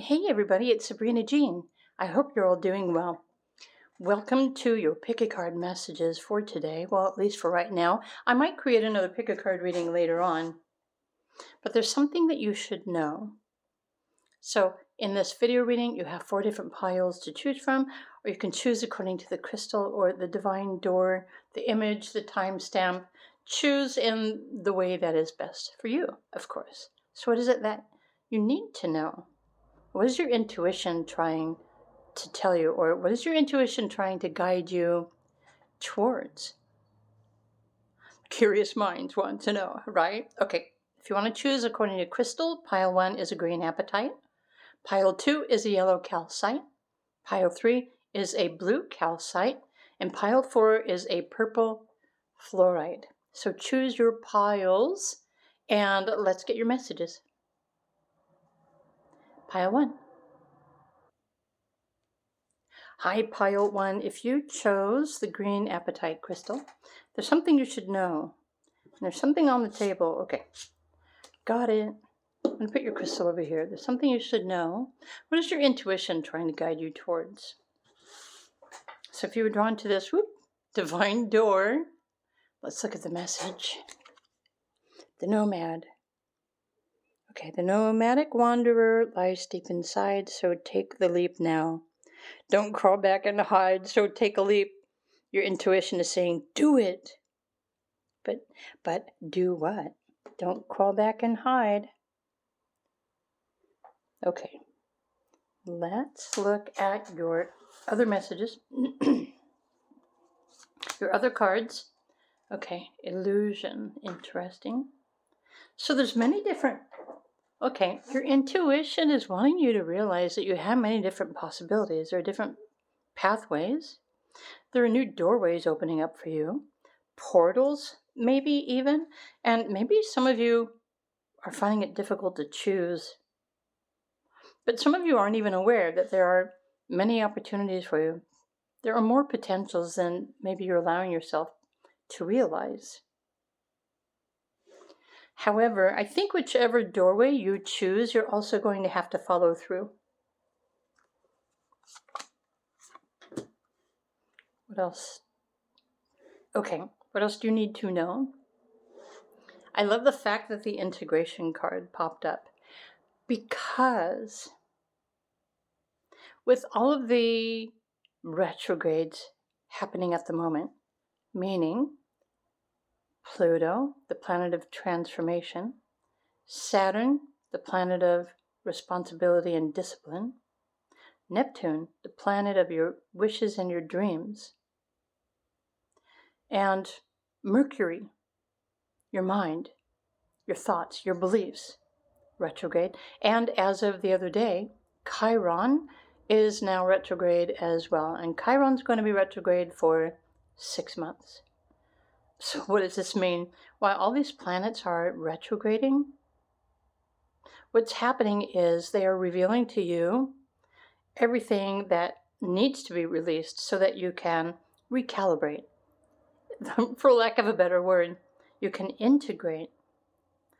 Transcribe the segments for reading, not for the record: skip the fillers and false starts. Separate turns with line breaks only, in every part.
Hey everybody, it's Sabrina Jean. I hope you're all doing well. Welcome to your pick a card messages for today. Well, at least for right now. I might create another pick a card reading later on. But there's something that you should know. So in this video reading, you have 4 different piles to choose from, or you can choose according to the crystal or the divine door, the image, the timestamp. Choose in the way that is best for you, of course. So what is it that you need to know? What is your intuition trying to tell you, or what is your intuition trying to guide you towards? Curious minds want to know, right? Okay, if you want to choose according to crystal, pile 1 is a green apatite, pile 2 is a yellow calcite, pile 3 is a blue calcite, and pile 4 is a purple fluorite. So choose your piles and let's get your messages. Pile 1. Hi, pile 1. If you chose the green apatite crystal, there's something you should know. There's something on the table. Okay, got it. I'm going to put your crystal over here. There's something you should know. What is your intuition trying to guide you towards? So if you were drawn to this divine door, let's look at the message. The nomad. Okay, the nomadic wanderer lies deep inside, so take the leap now. Don't crawl back and hide, so take a leap. Your intuition is saying, do it. But do what? Don't crawl back and hide. Okay, let's look at your other messages. Your other cards. Okay, illusion, interesting. So there's many different, okay, your intuition is wanting you to realize that you have many different possibilities. There are different pathways. There are new doorways opening up for you. Portals, maybe even. And maybe some of you are finding it difficult to choose. But some of you aren't even aware that there are many opportunities for you. There are more potentials than maybe you're allowing yourself to realize. However, I think whichever doorway you choose, you're also going to have to follow through. What else? Okay, what else do you need to know? I love the fact that the integration card popped up, because with all of the retrogrades happening at the moment, meaning Pluto, the planet of transformation, Saturn, the planet of responsibility and discipline, Neptune, the planet of your wishes and your dreams, and Mercury, your mind, your thoughts, your beliefs, retrograde. And as of the other day, Chiron is now retrograde as well. And Chiron's going to be retrograde for 6 months. So what does this mean? While all these planets are retrograding, what's happening is they are revealing to you everything that needs to be released so that you can recalibrate. For lack of a better word, you can integrate,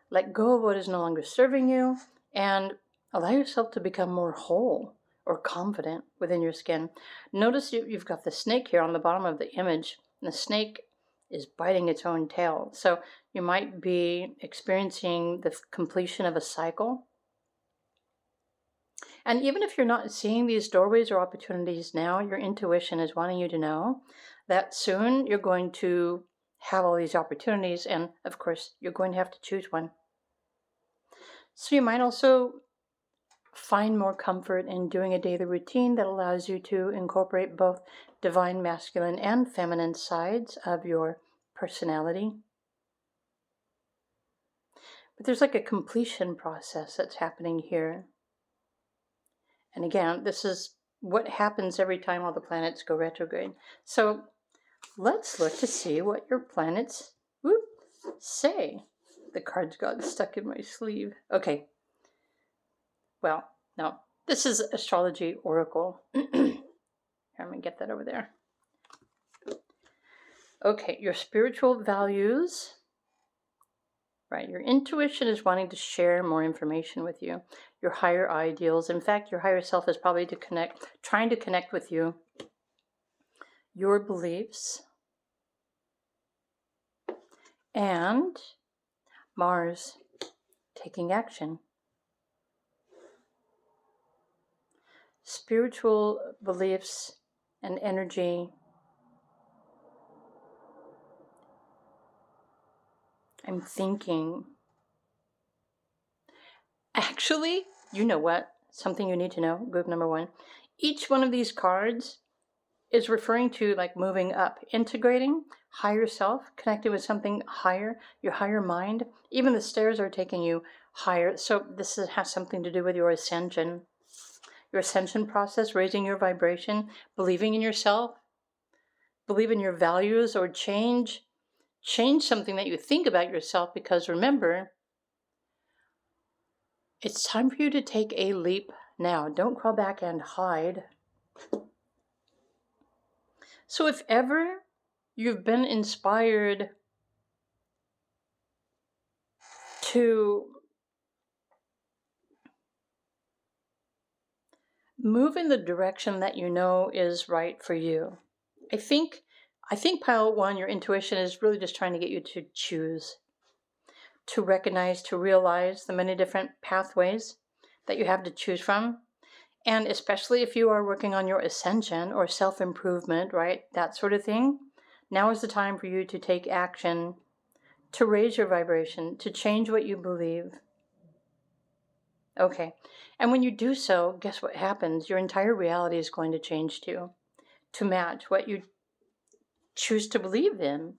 let go of what is no longer serving you, and allow yourself to become more whole or confident within your skin. Notice you've got the snake here on the bottom of the image, and the snake is biting its own tail. So you might be experiencing the completion of a cycle. And even if you're not seeing these doorways or opportunities now, your intuition is wanting you to know that soon you're going to have all these opportunities, and of course, you're going to have to choose one. So you might also find more comfort in doing a daily routine that allows you to incorporate both divine masculine and feminine sides of your personality. But there's like a completion process that's happening here. And again, this is what happens every time all the planets go retrograde. So let's look to see what your planets say. The cards got stuck in my sleeve. Okay. Well, no. This is Astrology Oracle. Here, I'm going to get that over there. Okay, your spiritual values right? Your intuition is wanting to share more information with you, your higher ideals. In fact, your higher self is probably trying to connect with you, your beliefs, and Mars taking action. Spiritual beliefs and energy. I'm thinking. Actually, you know what? Something you need to know, group number 1. Each one of these cards is referring to like moving up, integrating, higher self, connecting with something higher, your higher mind. Even the stairs are taking you higher. So this has something to do with your ascension process, raising your vibration, believing in yourself, believe in your values, or change something that you think about yourself, because remember, it's time for you to take a leap now. Don't crawl back and hide. So if ever you've been inspired to move in the direction that you know is right for you, I think pile 1, your intuition is really just trying to get you to choose, to recognize, to realize the many different pathways that you have to choose from. And especially if you are working on your ascension or self-improvement, right, that sort of thing, now is the time for you to take action, to raise your vibration, to change what you believe. Okay, and when you do so, guess what happens? Your entire reality is going to change too, to match what you choose to believe in.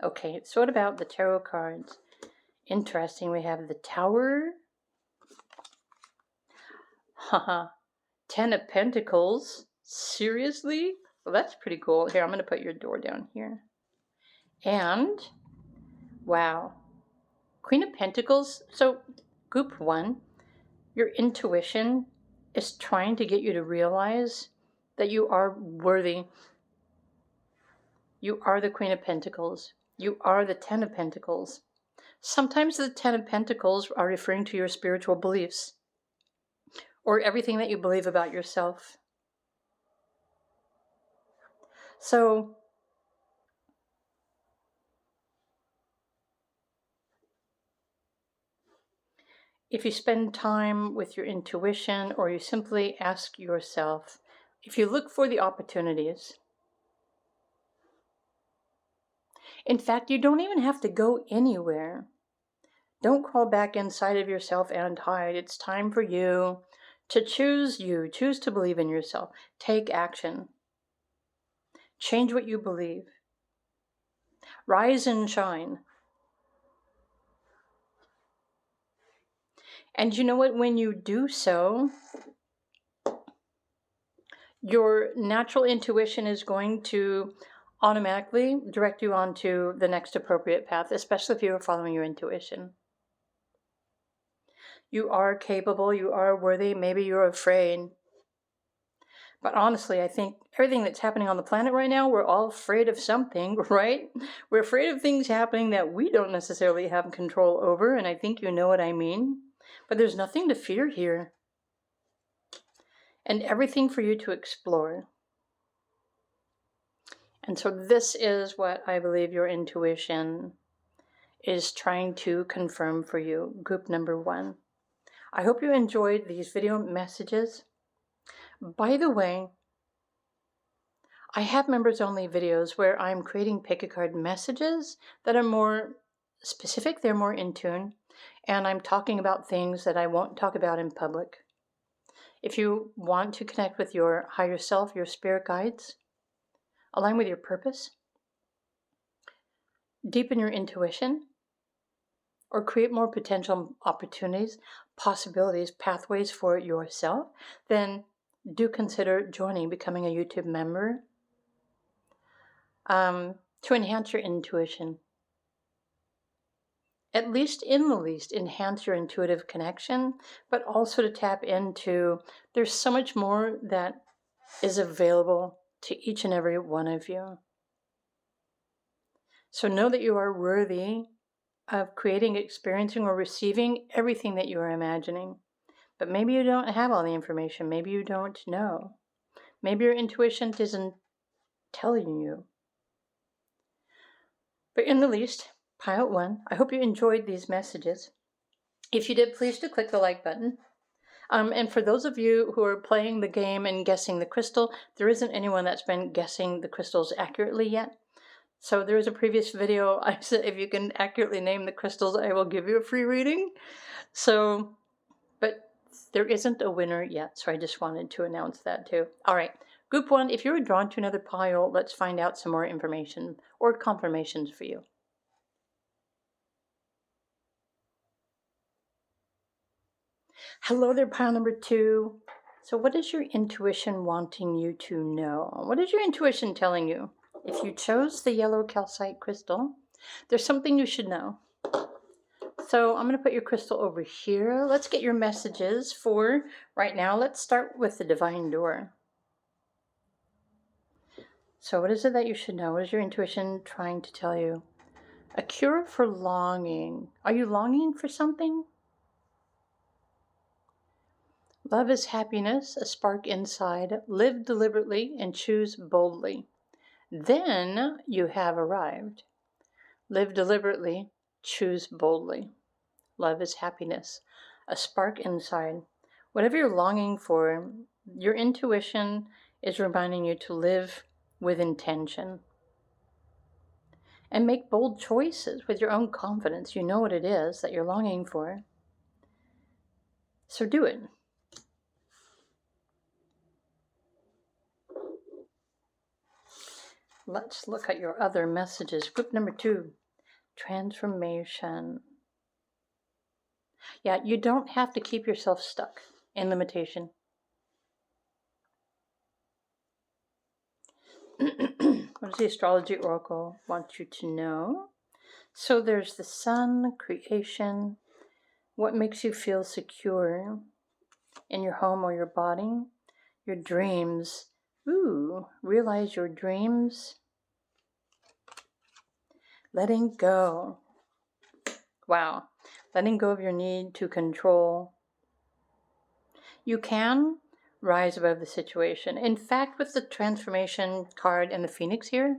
Okay, so what about the tarot cards? Interesting, we have the Tower, haha, 10 of Pentacles. Seriously? Well, that's pretty cool. Here, I'm going to put your door down here. And, wow, Queen of Pentacles. So, group 1, your intuition is trying to get you to realize that you are worthy. You are the Queen of Pentacles. You are the 10 of Pentacles. Sometimes the 10 of Pentacles are referring to your spiritual beliefs or everything that you believe about yourself. So, if you spend time with your intuition, or you simply ask yourself, if you look for the opportunities, in fact, you don't even have to go anywhere. Don't crawl back inside of yourself and hide. It's time for you to choose you. Choose to believe in yourself. Take action. Change what you believe. Rise and shine. And you know what? When you do so, your natural intuition is going to automatically direct you onto the next appropriate path, especially if you are following your intuition. You are capable, you are worthy, maybe you're afraid. But honestly, I think everything that's happening on the planet right now, we're all afraid of something, right? We're afraid of things happening that we don't necessarily have control over, and I think you know what I mean. But there's nothing to fear here. And everything for you to explore. And so this is what I believe your intuition is trying to confirm for you, group number 1. I hope you enjoyed these video messages. By the way, I have members-only videos where I'm creating pick-a-card messages that are more specific, they're more in tune, and I'm talking about things that I won't talk about in public. If you want to connect with your higher self, your spirit guides, align with your purpose, deepen your intuition, or create more potential opportunities, possibilities, pathways for yourself, then do consider joining, becoming a YouTube member to enhance your intuition. At least in the least, enhance your intuitive connection, but also to tap into, there's so much more that is available to each and every one of you. So know that you are worthy of creating, experiencing, or receiving everything that you are imagining. But maybe you don't have all the information. Maybe you don't know. Maybe your intuition isn't telling you. But in the least, Pilot 1, I hope you enjoyed these messages. If you did, please do click the like button. And for those of you who are playing the game and guessing the crystal, there isn't anyone that's been guessing the crystals accurately yet. So there is a previous video I said if you can accurately name the crystals, I will give you a free reading. So, but there isn't a winner yet, so I just wanted to announce that too. All right, Group 1, if you're drawn to another pile, let's find out some more information or confirmations for you. Hello there, pile number 2. So what is your intuition wanting you to know? What is your intuition telling you? If you chose the yellow calcite crystal, there's something you should know. So I'm going to put your crystal over here. Let's get your messages for right now. Let's start with the divine door. So what is it that you should know? What is your intuition trying to tell you? A cure for longing. Are you longing for something? Love is happiness, a spark inside. Live deliberately and choose boldly. Then you have arrived. Live deliberately, choose boldly. Love is happiness, a spark inside. Whatever you're longing for, your intuition is reminding you to live with intention. And make bold choices with your own confidence. You know what it is that you're longing for. So do it. Let's look at your other messages. Group number 2, transformation. Yeah, you don't have to keep yourself stuck in limitation. What does the astrology oracle want you to know? So there's the sun, creation, what makes you feel secure in your home or your body, your dreams. Ooh, realize your dreams. Letting go. Wow. Letting go of your need to control. You can rise above the situation. In fact, with the transformation card and the Phoenix here,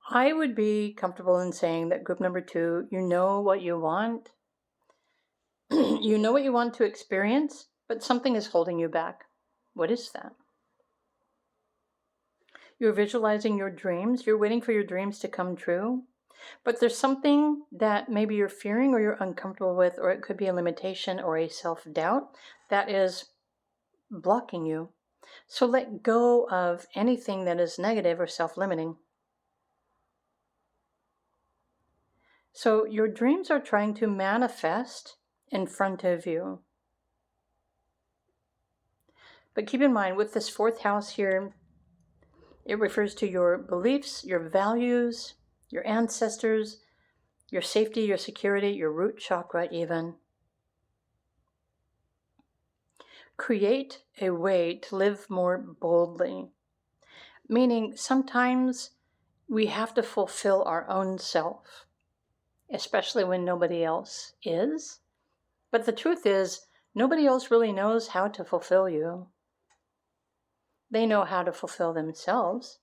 I would be comfortable in saying that group number 2, you know what you want. You know what you want to experience, but something is holding you back. What is that? You're visualizing your dreams. You're waiting for your dreams to come true. But there's something that maybe you're fearing or you're uncomfortable with, or it could be a limitation or a self-doubt that is blocking you. So let go of anything that is negative or self-limiting. So your dreams are trying to manifest in front of you. But keep in mind, with this 4th house here, it refers to your beliefs, your values, your ancestors, your safety, your security, your root chakra even. Create a way to live more boldly. Meaning sometimes we have to fulfill our own self, especially when nobody else is. But the truth is, nobody else really knows how to fulfill you. They know how to fulfill themselves.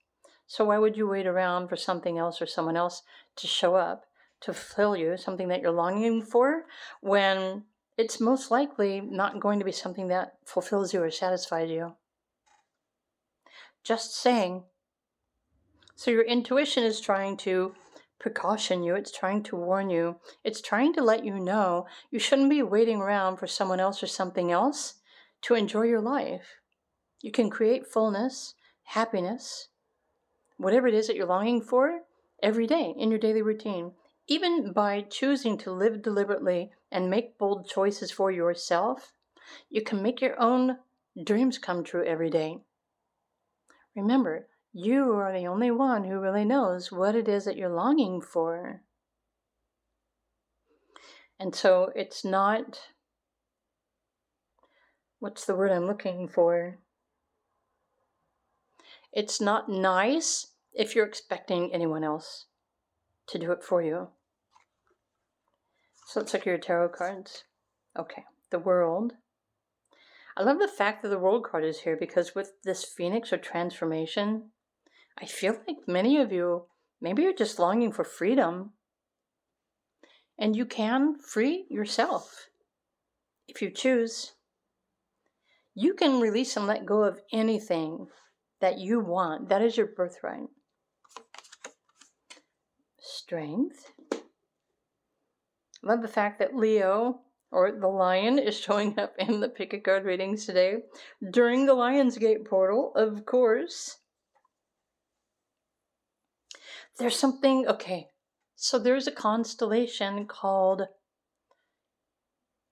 So why would you wait around for something else or someone else to show up to fulfill you, something that you're longing for, when it's most likely not going to be something that fulfills you or satisfies you? Just saying. So your intuition is trying to precaution you. It's trying to warn you. It's trying to let you know you shouldn't be waiting around for someone else or something else to enjoy your life. You can create fullness, happiness, whatever it is that you're longing for every day in your daily routine. Even by choosing to live deliberately and make bold choices for yourself, you can make your own dreams come true every day. Remember, you are the only one who really knows what it is that you're longing for. And so it's not, what's the word I'm looking for? It's not nice if you're expecting anyone else to do it for you. So let's look at your tarot cards. Okay, the World. I love the fact that the World card is here because with this Phoenix or transformation, I feel like many of you, maybe you're just longing for freedom. And you can free yourself if you choose. You can release and let go of anything that you want. That is your birthright. Strength. Love the fact that Leo, or the lion, is showing up in the pick a card readings today during the Lionsgate portal, of course. There's something, okay, so there's a constellation called,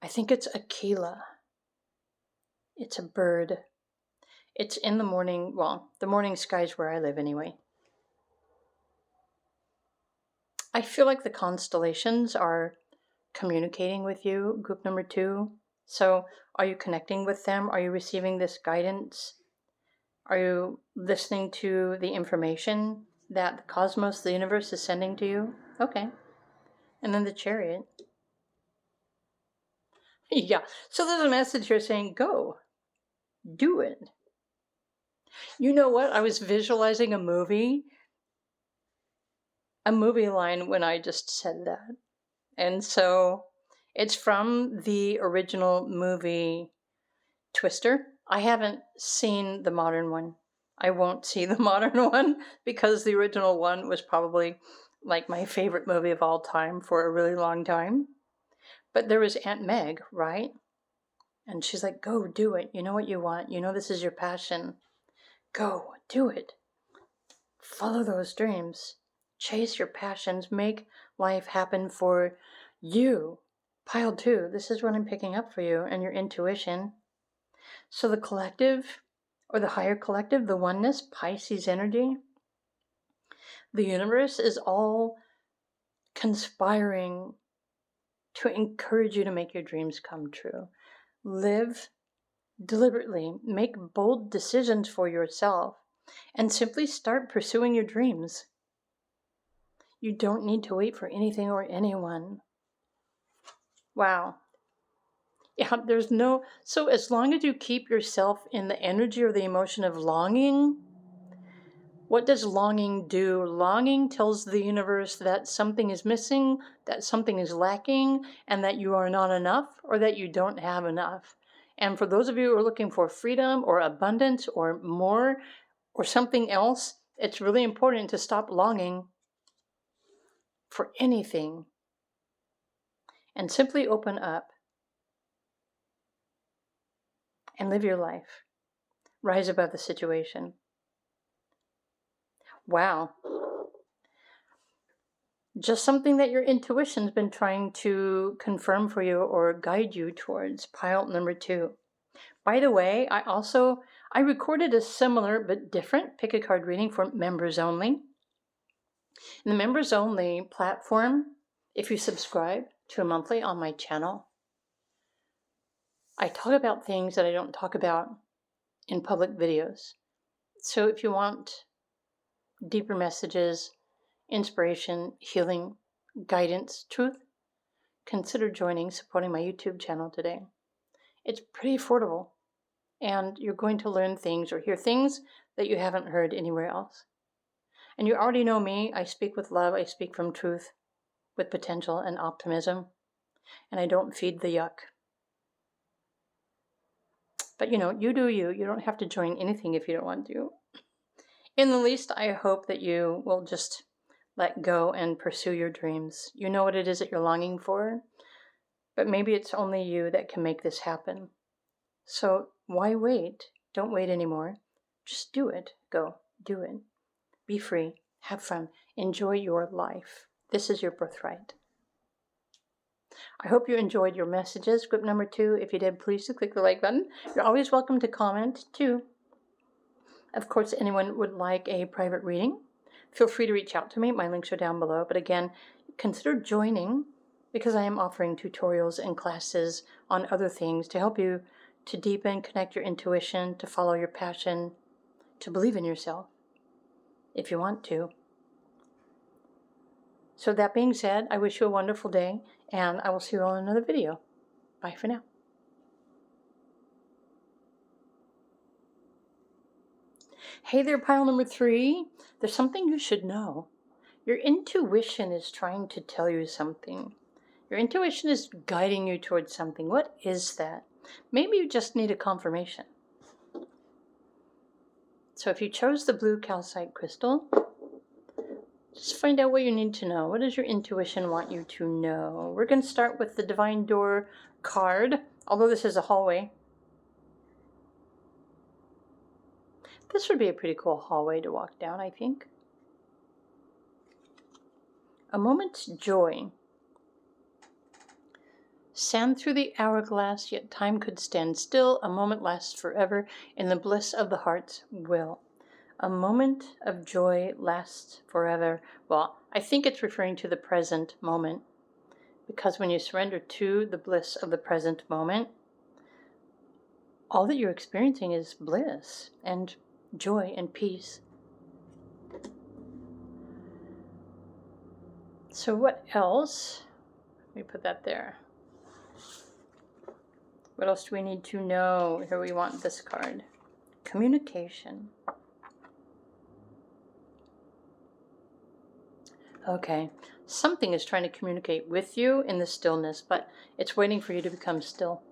I think it's Aquila. It's a bird. It's in the morning, well, the morning sky's where I live anyway. I feel like the constellations are communicating with you, group number 2. So are you connecting with them? Are you receiving this guidance? Are you listening to the information that the cosmos, the universe, is sending to you? Okay. And then the Chariot. Yeah. So there's a message here saying, go. Do it. You know what? I was visualizing a movie line when I just said that. And so it's from the original movie Twister. I haven't seen the modern one. I won't see the modern one because the original one was probably like my favorite movie of all time for a really long time. But there was Aunt Meg, right? And she's like, go do it. You know what you want. You know this is your passion. Go, do it. Follow those dreams. Chase your passions. Make life happen for you. Pile 2, this is what I'm picking up for you and your intuition. So the collective, or the higher collective, the oneness, Pisces energy, the universe is all conspiring to encourage you to make your dreams come true. Live deliberately, make bold decisions for yourself, and simply start pursuing your dreams. You don't need to wait for anything or anyone. Wow. Yeah, so as long as you keep yourself in the energy or the emotion of longing, what does longing do? Longing tells the universe that something is missing, that something is lacking, and that you are not enough or that you don't have enough. And for those of you who are looking for freedom or abundance or more or something else, it's really important to stop longing for anything and simply open up and live your life. Rise above the situation. Wow. Just something that your intuition's been trying to confirm for you or guide you towards. Pile number 2. By the way, I recorded a similar but different pick a card reading for members only. In the members only platform, if you subscribe to a monthly on my channel, I talk about things that I don't talk about in public videos. So if you want deeper messages, inspiration, healing, guidance, truth, consider supporting my YouTube channel today. It's pretty affordable, and you're going to learn things or hear things that you haven't heard anywhere else. And you already know me. I speak with love. I speak from truth, with potential and optimism, and I don't feed the yuck. But you do you. You don't have to join anything if you don't want to. In the least, I hope that you will just let go and pursue your dreams. You know what it is that you're longing for, but maybe it's only you that can make this happen. So why wait? Don't wait anymore. Just do it. Go. Do it. Be free. Have fun. Enjoy your life. This is your birthright. I hope you enjoyed your messages. Group number 2, if you did, please do click the like button. You're always welcome to comment too. Of course, anyone would like a private reading, feel free to reach out to me. My links are down below. But again, consider joining because I am offering tutorials and classes on other things to help you to deepen, connect your intuition, to follow your passion, to believe in yourself if you want to. So that being said, I wish you a wonderful day, and I will see you all in another video. Bye for now. Hey there, pile number 3. There's something you should know. Your intuition is trying to tell you something. Your intuition is guiding you towards something. What is that? Maybe you just need a confirmation. So if you chose the blue calcite crystal, just find out what you need to know. What does your intuition want you to know? We're going to start with the Divine Door card, although this is a hallway. This would be a pretty cool hallway to walk down, I think. A moment's joy. Sand through the hourglass, yet time could stand still. A moment lasts forever in the bliss of the heart's will. A moment of joy lasts forever. Well, I think it's referring to the present moment, because when you surrender to the bliss of the present moment, all that you're experiencing is bliss and joy and peace. So what else? Let me put that there. What else do we need to know? Here we want this card. Communication. Okay, something is trying to communicate with you in the stillness, but it's waiting for you to become still.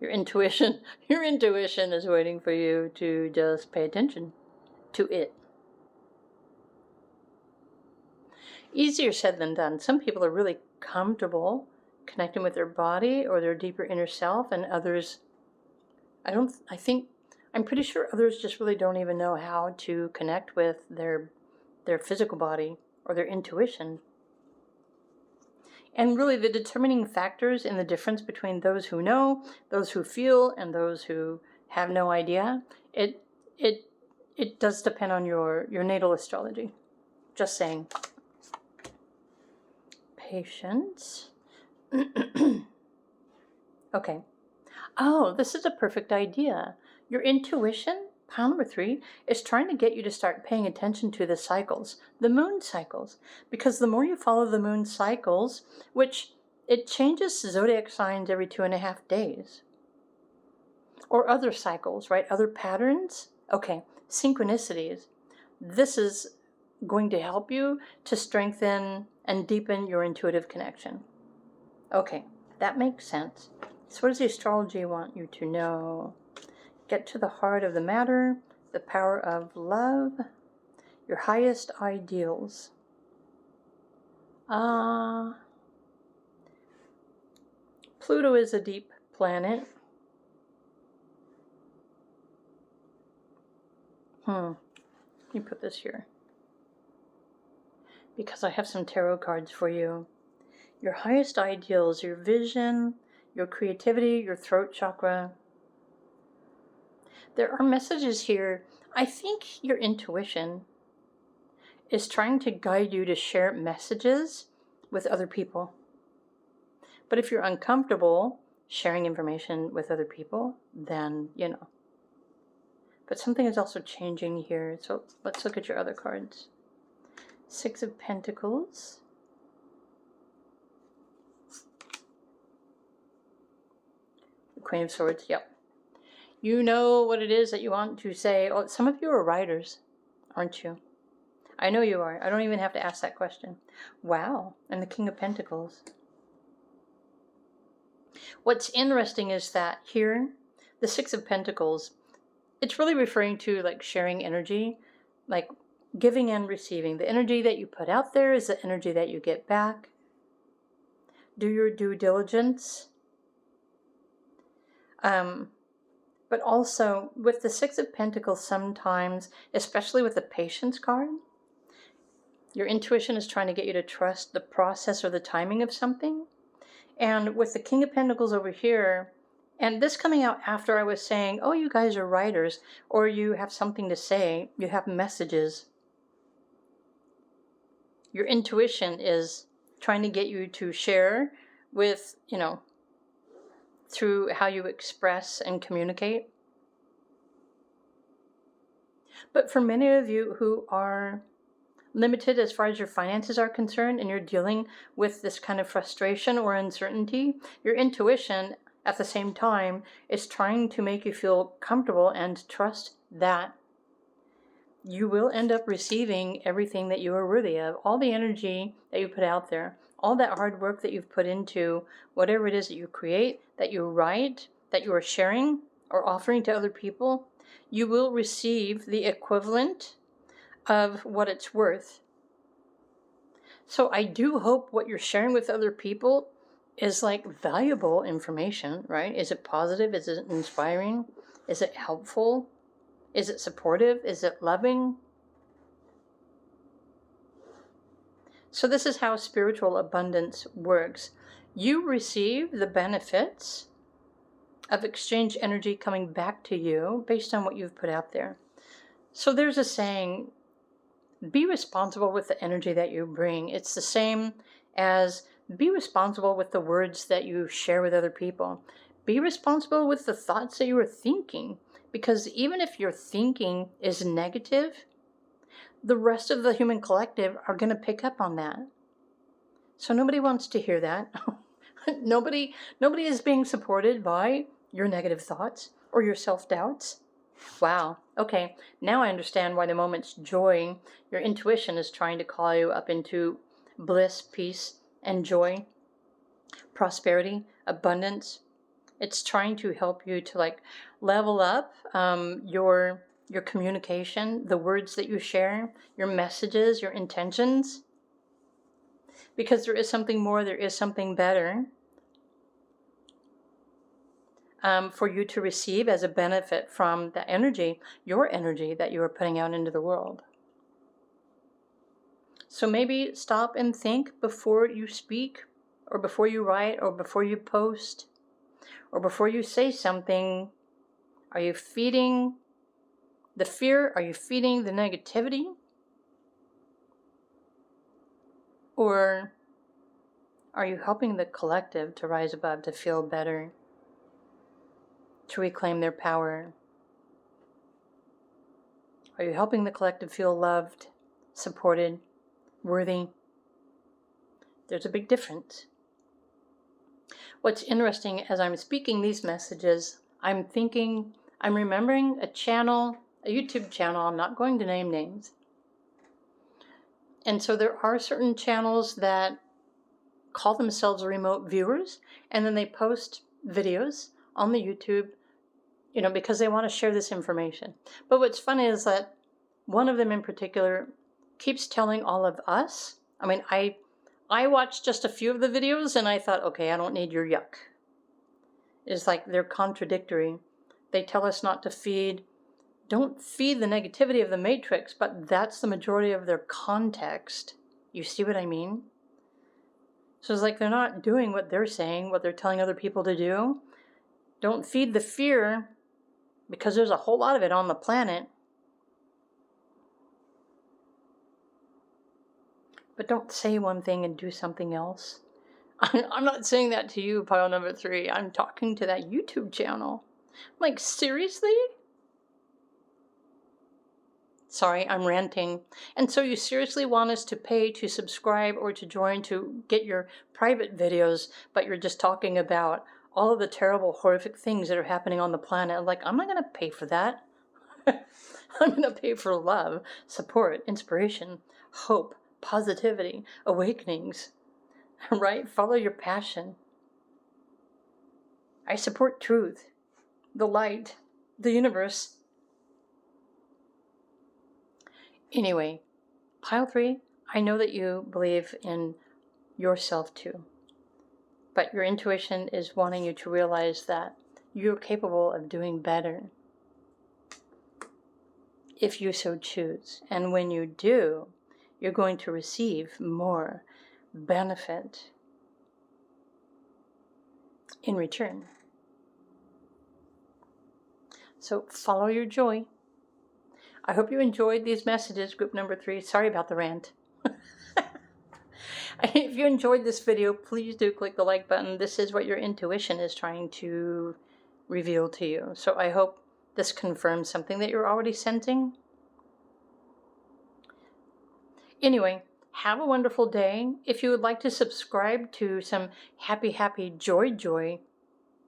Your intuition is waiting for you to just pay attention to it. Easier said than done. Some people are really comfortable connecting with their body or their deeper inner self, and others, I'm pretty sure others just really don't even know how to connect with their physical body or their intuition. And really the determining factors in the difference between those who know, those who feel, and those who have no idea, it does depend on your natal astrology. Just saying. Patience. Okay. Oh, this is a perfect idea. Your intuition, pile number 3, is trying to get you to start paying attention to the cycles, the moon cycles. Because the more you follow the moon cycles, which it changes zodiac signs every 2.5 days. Or other cycles, right? Other patterns. Okay, synchronicities. This is going to help you to strengthen and deepen your intuitive connection. Okay, that makes sense. So what does the astrology want you to know? Get to the heart of the matter, the power of love, your highest ideals. Pluto is a deep planet. Let me put this here, because I have some tarot cards for you. Your highest ideals, your vision, your creativity, your throat chakra. There are messages here. I think your intuition is trying to guide you to share messages with other people. But if you're uncomfortable sharing information with other people, then, But something is also changing here. So let's look at your other cards. 6 of Pentacles. The Queen of Swords, yep. You know what it is that you want to say. Oh, some of you are writers, aren't you? I know you are. I don't even have to ask that question. Wow. And the King of Pentacles. What's interesting is that here, the 6 of Pentacles, it's really referring to like sharing energy, like giving and receiving. The energy that you put out there is the energy that you get back. Do your due diligence. But also with the 6 of Pentacles, sometimes, especially with the Patience card, your intuition is trying to get you to trust the process or the timing of something. And with the King of Pentacles over here, and this coming out after I was saying, oh, you guys are writers, or you have something to say, you have messages. Your intuition is trying to get you to share with, through how you express and communicate. But for many of you who are limited as far as your finances are concerned and you're dealing with this kind of frustration or uncertainty, your intuition at the same time is trying to make you feel comfortable and trust that you will end up receiving everything that you are worthy of. All the energy that you put out there, all that hard work that you've put into whatever it is that you create, that you write, that you are sharing or offering to other people, you will receive the equivalent of what it's worth. So I do hope what you're sharing with other people is like valuable information, right? Is it positive? Is it inspiring? Is it helpful? Is it supportive? Is it loving? So this is how spiritual abundance works. You receive the benefits of exchange energy coming back to you based on what you've put out there. So there's a saying, be responsible with the energy that you bring. It's the same as be responsible with the words that you share with other people. Be responsible with the thoughts that you are thinking. Because even if your thinking is negative, the rest of the human collective are going to pick up on that. So nobody wants to hear that. Nobody is being supported by your negative thoughts or your self-doubts. Wow. Okay. Now I understand why the moment's joy, your intuition is trying to call you up into bliss, peace, and joy, prosperity, abundance. It's trying to help you to like level up your communication, the words that you share, your messages, your intentions. Because there is something more, there is something better for you to receive as a benefit from the energy, your energy that you are putting out into the world. So maybe stop and think before you speak, or before you write, or before you post, or before you say something. Are you feeding the fear? Are you feeding the negativity? Or are you helping the collective to rise above, to feel better, to reclaim their power? Are you helping the collective feel loved, supported, worthy? There's a big difference. What's interesting, as I'm speaking these messages, I'm remembering a channel, a YouTube channel, I'm not going to name names. And so there are certain channels that call themselves remote viewers, and then they post videos on the YouTube, because they want to share this information. But what's funny is that one of them in particular keeps telling all of us, I watched just a few of the videos and I thought, okay, I don't need your yuck. It's like they're contradictory. They tell us not to don't feed the negativity of the matrix, but that's the majority of their context. You see what I mean? So it's like they're not doing what they're saying, what they're telling other people to do. Don't feed the fear, because there's a whole lot of it on the planet. But don't say one thing and do something else. I'm not saying that to you, pile number 3. I'm talking to that YouTube channel. Like, seriously? Sorry, I'm ranting. And so you seriously want us to pay to subscribe or to join to get your private videos, but you're just talking about all of the terrible, horrific things that are happening on the planet. Like, I'm not going to pay for that. I'm going to pay for love, support, inspiration, hope, positivity, awakenings, right? Follow your passion. I support truth, the light, the universe. Anyway, pile 3, I know that you believe in yourself too, but your intuition is wanting you to realize that you're capable of doing better if you so choose. And when you do, you're going to receive more benefit in return. So follow your joy. I hope you enjoyed these messages, group number 3. Sorry about the rant. If you enjoyed this video, please do click the like button. This is what your intuition is trying to reveal to you. So I hope this confirms something that you're already sensing. Anyway, have a wonderful day. If you would like to subscribe to some happy, joy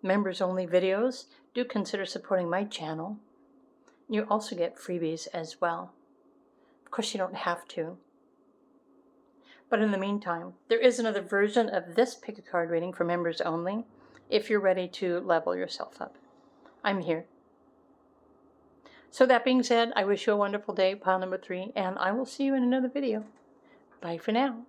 members only videos, do consider supporting my channel. You also get freebies as well. Of course, you don't have to. But in the meantime, there is another version of this pick a card reading for members only if you're ready to level yourself up. I'm here. So that being said, I wish you a wonderful day, pile number 3, and I will see you in another video. Bye for now.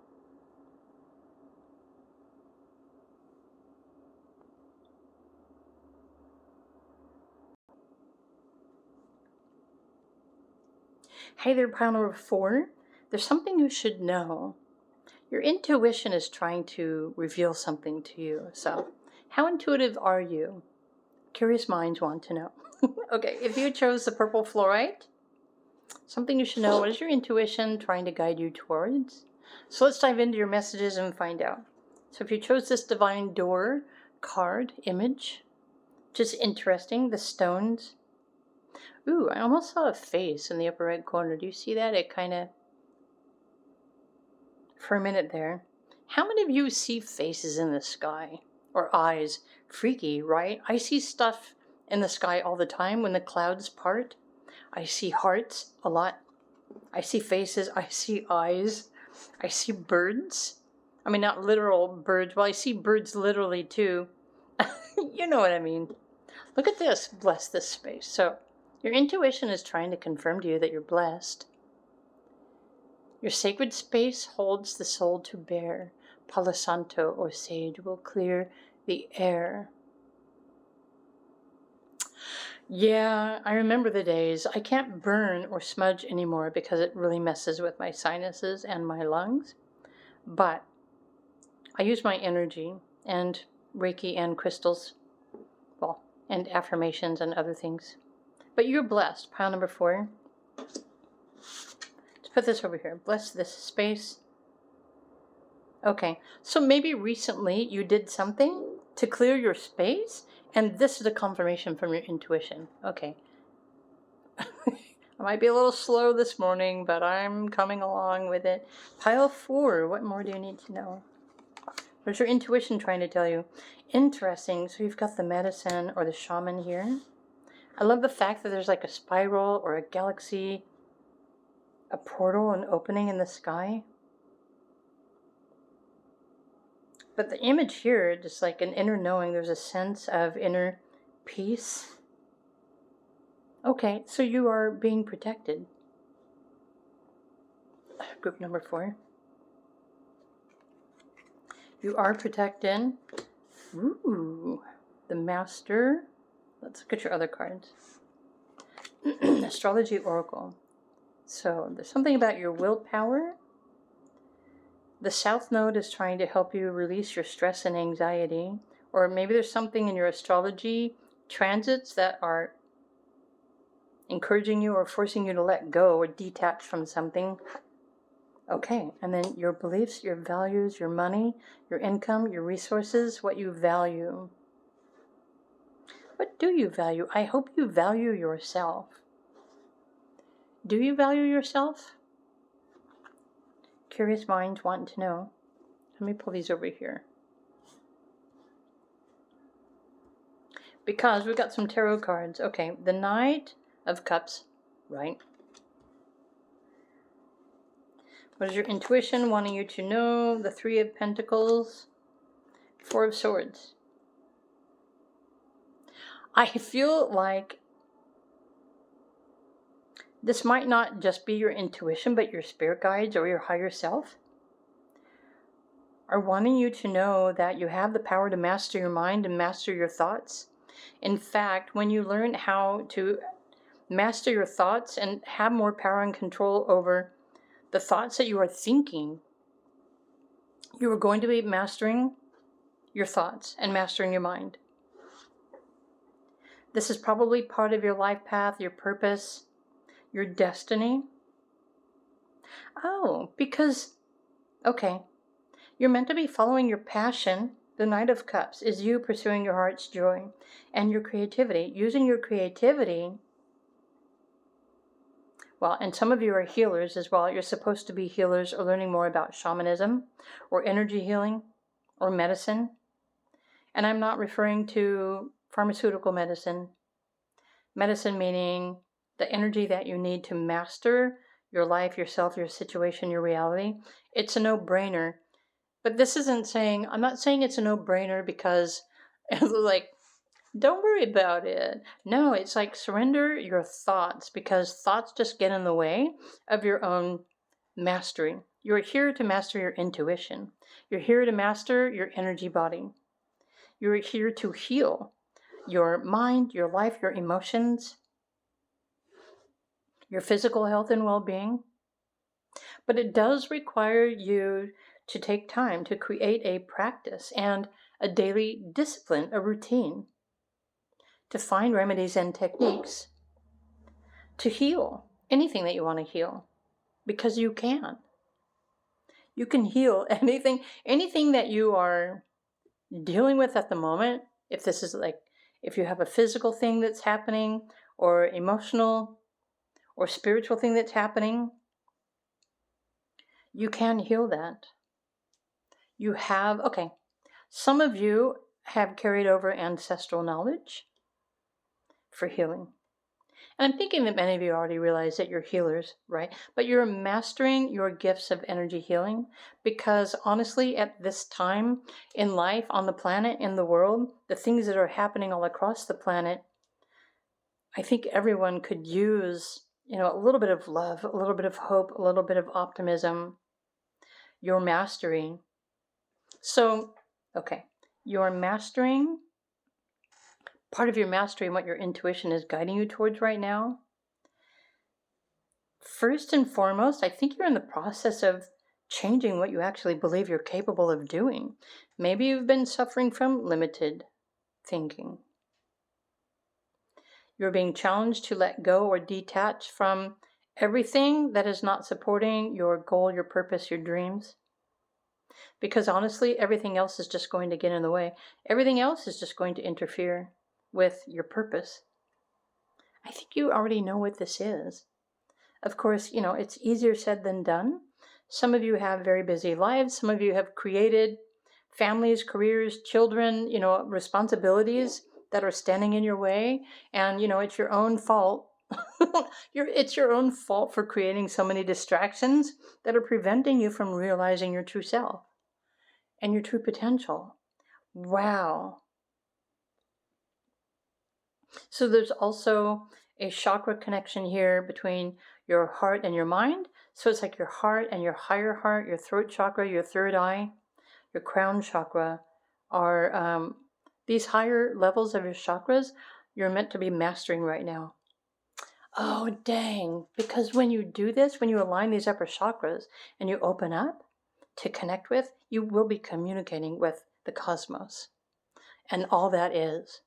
Hey there, pile number 4. There's something you should know. Your intuition is trying to reveal something to you. So, how intuitive are you? Curious minds want to know. Okay, if you chose the purple fluorite, something you should know. What is your intuition trying to guide you towards? So let's dive into your messages and find out. So if you chose this divine door card image, which is interesting, the stones. Ooh, I almost saw a face in the upper right corner. Do you see that? It kind of, for a minute there. How many of you see faces in the sky? Or eyes? Freaky, right? I see stuff in the sky all the time when the clouds part. I see hearts a lot. I see faces. I see eyes. I see birds. I mean, not literal birds. Well, I see birds literally too. You know what I mean. Look at this. Bless this space. So, your intuition is trying to confirm to you that you're blessed. Your sacred space holds the soul to bear. Palo Santo or sage will clear the air. Yeah, I remember the days. I can't burn or smudge anymore because it really messes with my sinuses and my lungs. But I use my energy and Reiki and crystals, well, and affirmations and other things. But you're blessed. Pile number 4. Let's put this over here. Bless this space. Okay, so maybe recently you did something to clear your space, and this is a confirmation from your intuition. Okay. I might be a little slow this morning, but I'm coming along with it. Pile 4, what more do you need to know? What's your intuition trying to tell you? Interesting, so you've got the medicine or the shaman here. I love the fact that there's like a spiral or a galaxy, a portal, an opening in the sky. But the image here, just like an inner knowing, there's a sense of inner peace. Okay, so you are being protected. Group number 4. You are protected. Ooh, the Master. Let's look at your other cards. Astrology Oracle. So there's something about your willpower. The South Node is trying to help you release your stress and anxiety. Or maybe there's something in your astrology transits that are encouraging you or forcing you to let go or detach from something. Okay, and then your beliefs, your values, your money, your income, your resources, what you value. What do you value? I hope you value yourself. Do you value yourself? Curious minds want to know. Let me pull these over here. Because we've got some tarot cards. Okay, the Knight of Cups, right? What is your intuition wanting you to know? The 3 of Pentacles, 4 of Swords. I feel like this might not just be your intuition, but your spirit guides or your higher self are wanting you to know that you have the power to master your mind and master your thoughts. In fact, when you learn how to master your thoughts and have more power and control over the thoughts that you are thinking, you are going to be mastering your thoughts and mastering your mind. This is probably part of your life path, your purpose, your destiny. Oh, because, okay, you're meant to be following your passion. The Knight of Cups is you pursuing your heart's joy and your creativity, using your creativity Well, and some of you are healers as well. You're supposed to be healers or learning more about shamanism or energy healing or medicine. And I'm not referring to pharmaceutical medicine. Medicine meaning the energy that you need to master your life, yourself, your situation, your reality. It's a no-brainer. But this isn't saying, I'm not saying it's a no-brainer because like, don't worry about it. No, it's like surrender your thoughts because thoughts just get in the way of your own mastery. You're here to master your intuition. You're here to master your energy body. You're here to heal your mind, your life, your emotions, your physical health and well-being. But it does require you to take time to create a practice and a daily discipline, a routine, to find remedies and techniques to heal anything that you want to heal, because you can. You can heal anything that you are dealing with at the moment. If this is like, if you have a physical thing that's happening or emotional or spiritual thing that's happening, you can heal that. You have, okay, some of you have carried over ancestral knowledge for healing. And I'm thinking that many of you already realize that you're healers, right? But you're mastering your gifts of energy healing because honestly, at this time in life, on the planet, in the world, the things that are happening all across the planet, I think everyone could use, a little bit of love, a little bit of hope, a little bit of optimism, your mastery. So, okay, you're mastering, part of your mastery and what your intuition is guiding you towards right now. First and foremost, I think you're in the process of changing what you actually believe you're capable of doing. Maybe you've been suffering from limited thinking. You're being challenged to let go or detach from everything that is not supporting your goal, your purpose, your dreams. Because honestly, everything else is just going to get in the way. Everything else is just going to interfere with your purpose. I think you already know what this is. Of course, it's easier said than done. Some of you have very busy lives. Some of you have created families, careers, children, responsibilities that are standing in your way. And, it's your own fault. It's your own fault for creating so many distractions that are preventing you from realizing your true self and your true potential. Wow. So there's also a chakra connection here between your heart and your mind. So it's like your heart and your higher heart, your throat chakra, your third eye, your crown chakra are these higher levels of your chakras you're meant to be mastering right now. Oh, dang. Because when you do this, when you align these upper chakras and you open up to connect with, you will be communicating with the cosmos and all that is.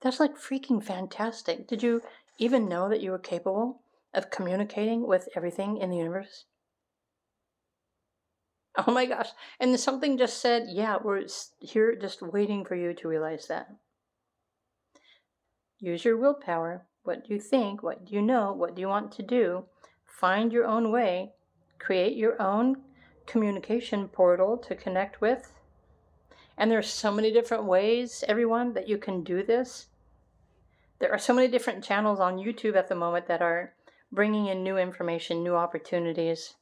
That's like freaking fantastic. Did you even know that you were capable of communicating with everything in the universe? Oh my gosh. And something just said, yeah, we're here just waiting for you to realize that. Use your willpower. What do you think? What do you know? What do you want to do? Find your own way. Create your own communication portal to connect with. And there's so many different ways, everyone, that you can do this. There are so many different channels on YouTube at the moment that are bringing in new information, new opportunities.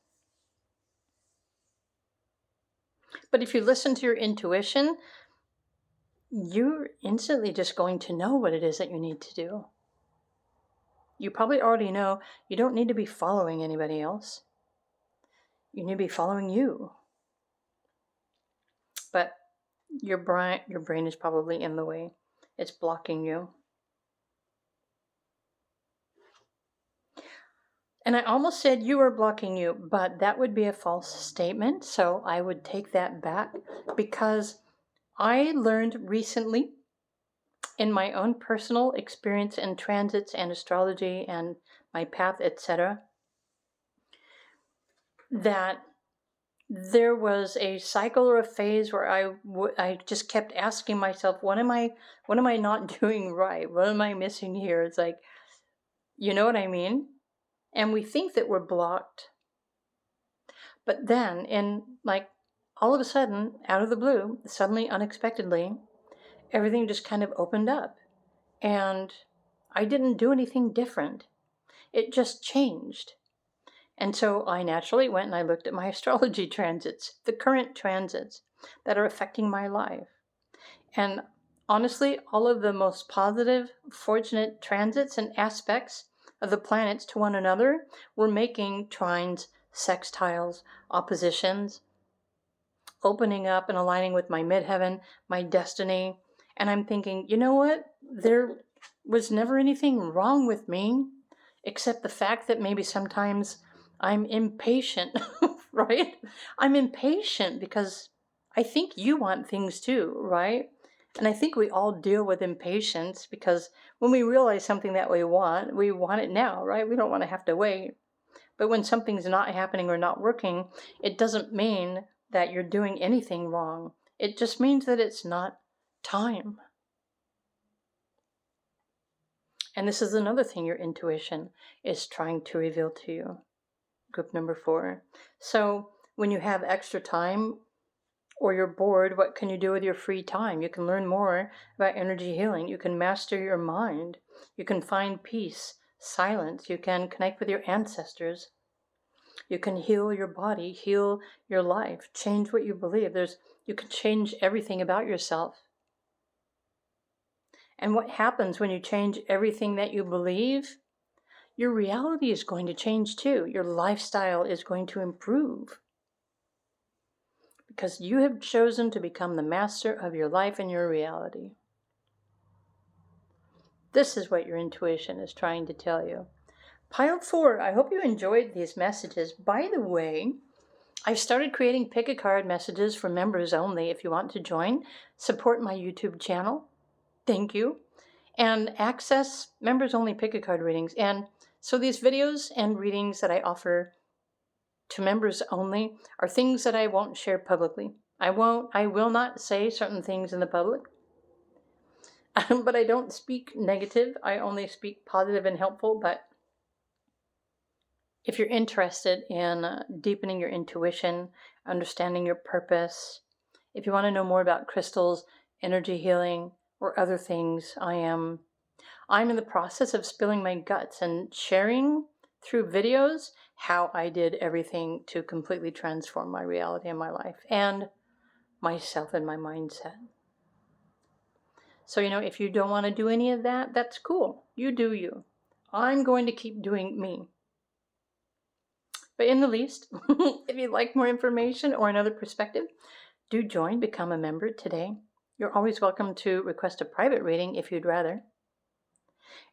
But if you listen to your intuition, you're instantly just going to know what it is that you need to do. You probably already know you don't need to be following anybody else. You need to be following you. But your brain is probably in the way. It's blocking you. And I almost said you were blocking you, but that would be a false statement. So I would take that back because I learned recently in my own personal experience in transits and astrology and my path, etc., that there was a cycle or a phase where I just kept asking myself, what am I not doing right? What am I missing here? It's like, you know what I mean? And we think that we're blocked. But then, all of a sudden, out of the blue, suddenly, unexpectedly, everything just kind of opened up. And I didn't do anything different. It just changed. And so I naturally went and I looked at my astrology transits, the current transits that are affecting my life. And honestly, all of the most positive, fortunate transits and aspects of the planets to one another were making trines, sextiles, oppositions, opening up and aligning with my midheaven, my destiny. And I'm thinking, you know what? There was never anything wrong with me, except the fact that maybe sometimes I'm impatient, right? I'm impatient because I think you want things too, right? And I think we all deal with impatience because when we realize something that we want it now, right? We don't want to have to wait. But when something's not happening or not working, it doesn't mean that you're doing anything wrong. It just means that it's not time. And this is another thing your intuition is trying to reveal to you. Group number 4. So when you have extra time or you're bored, what can you do with your free time? You can learn more about energy healing. You can master your mind. You can find peace, silence. You can connect with your ancestors. You can heal your body, heal your life, change what you believe. You can change everything about yourself. And what happens when you change everything that you believe? Your reality is going to change too. Your lifestyle is going to improve. Because you have chosen to become the master of your life and your reality. This is what your intuition is trying to tell you. Pile 4, I hope you enjoyed these messages. By the way, I started creating pick a card messages for members only. If you want to join, support my YouTube channel. Thank you. And access members only pick a card readings. And so these videos and readings that I offer to members only are things that I won't share publicly. I will not say certain things in the public. But I don't speak negative. I only speak positive and helpful. But if you're interested in deepening your intuition, understanding your purpose, if you want to know more about crystals, energy healing, or other things, I'm in the process of spilling my guts and sharing through videos how I did everything to completely transform my reality and my life and myself and my mindset. So, if you don't want to do any of that, that's cool. You do you. I'm going to keep doing me. But in the least, if you'd like more information or another perspective, do join, become a member today. You're always welcome to request a private reading if you'd rather.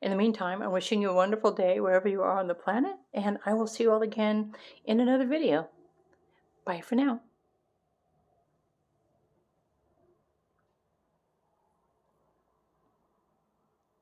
In the meantime, I'm wishing you a wonderful day wherever you are on the planet, and I will see you all again in another video. Bye for now.